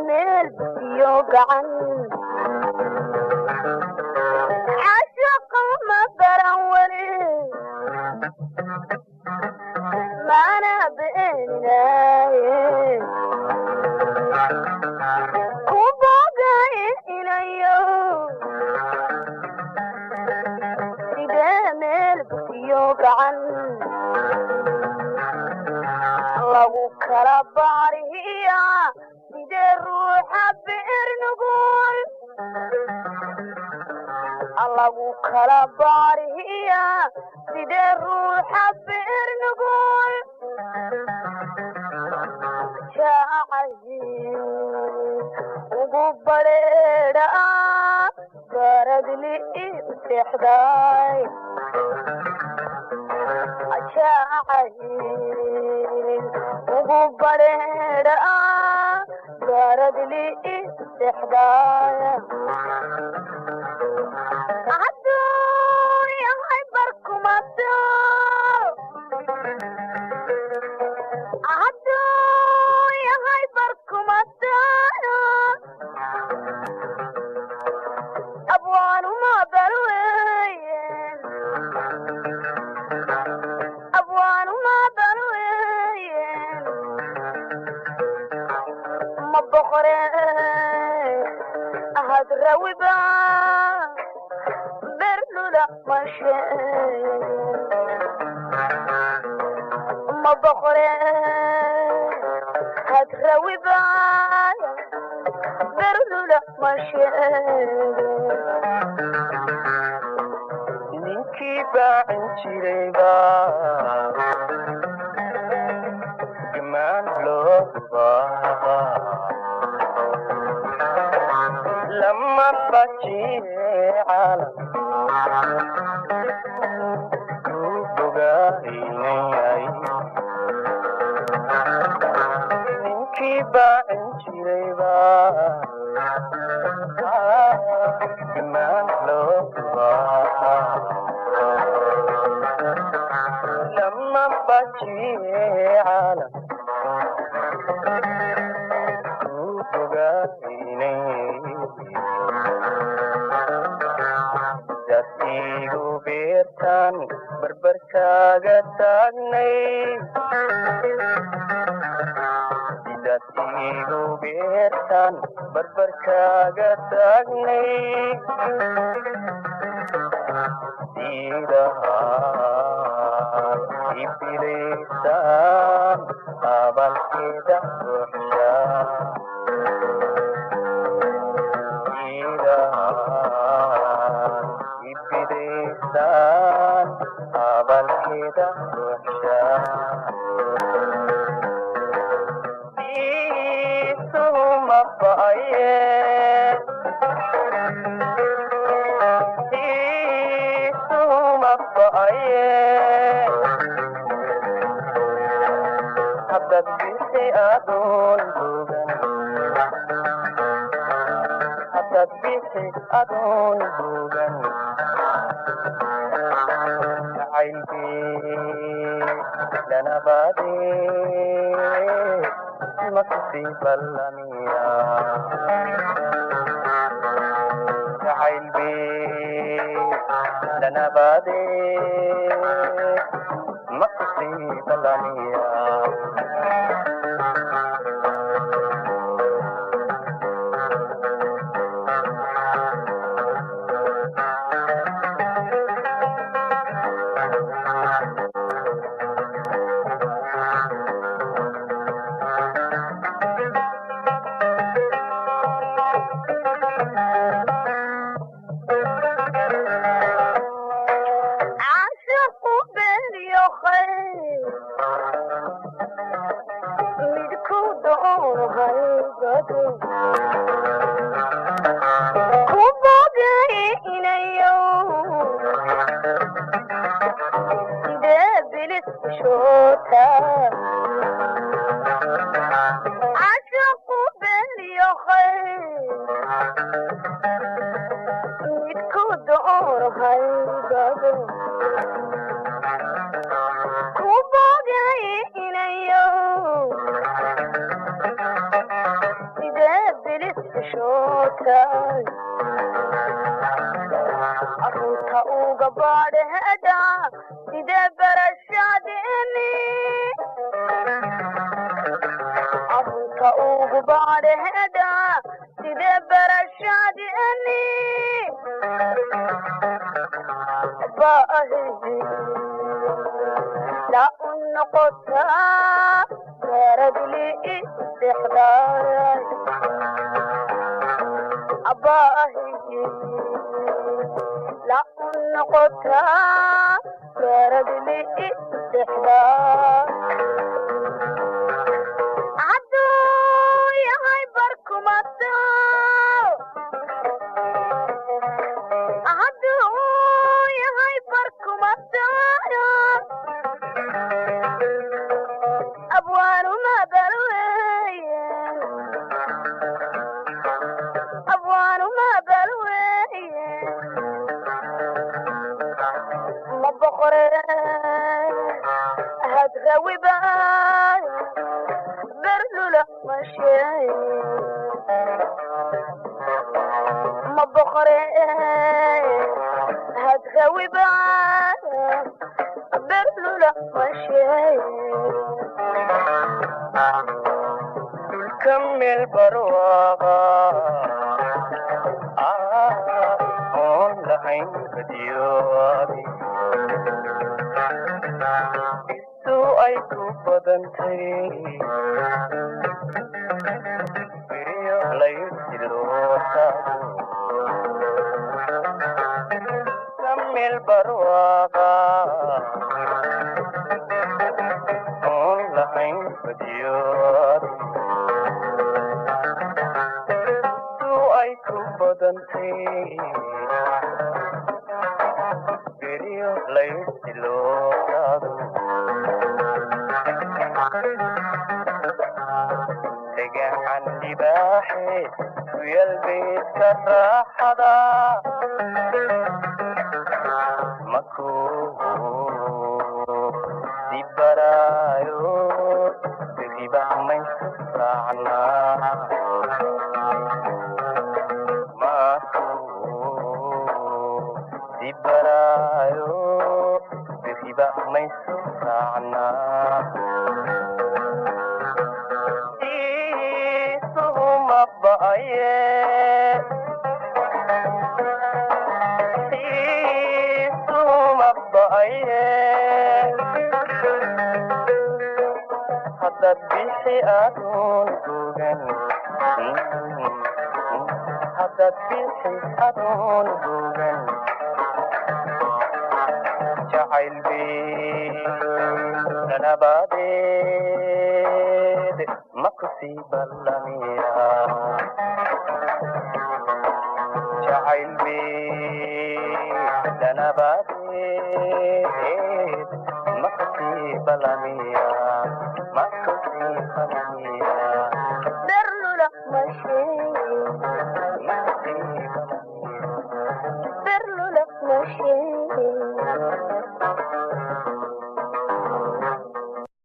meel yogacan cashaqa ma garan weli mana beeninaye kubogaye inayo sidee meel yogacan lagu kala baariya sidee ruuxa beer nugul lagu kala baariya sidee ruuxa beer nugul jaacayin ugu badheedha baradli seexday jaacayin ugu badheedha baradli seexday adduunyahay barkumato adduunyahay barkumato abwaanuma balweyen abwaanuma balweyen ma boqore ahad rawiba berlula mashe ma boqore ahad rawiba berlula mashe ninkii baacin jirayba gamaan loo baa lama bajiye caalam ku bogaynayay ninkii baacin jirayba gamaan loo baa lama bajiye caalam ku bogaynayay dadkiigu beertaan barbarkaaga taagnay dadkiigu beertaan barbarkaaga taagnay diidahaan ibilaysaan abalkeeda ruuxshaa ibidaysaan abalkeeda ruuxshaa diisuma ba'aye diisuma ba'aye haddad bisi adoon bogan haddad bisi adoon bogan jacaylkii lana baadee makusii ballamiya jacaylkii lana baadee makusii ballamiya xishootay arunta uga baadheeda sidee barashadeeni arunta ugu baadheeda sidee barashadeeni baahi la u noqotaa garadli istixdaar abaahi la u noqotaa garadli istixdaar hadduu yahay barkumata hadduu yahay barkumata abwaanuma balweyen abwaanuma balweyen ma boqore hadrawiba berlula masheey ma boqore hadrawiba berlula masheey كمل برواقة on lahayn badiyoobi isu ay ku badantay iyo laysiloosa كمل برواقة on lahayn badiyoobi ay ku badantay beriyo laysiloosaado degaxan libaaxe kuyal beedka raaxada makuu dibaraayo beriba maysu raacnaa dibarayo beriba maysu raacnaa isuhuma ba'aye isuhuma ba'aye haddaad bixi adoon bogan haddaad bixi adoon bogan jacayl nanabadeed ma ku sii ballamiya jacayl nanabadeed ma ku sii ballamiya ma ku sii ballamiya berlula masheey ma ku sii ballamiya berlula masheey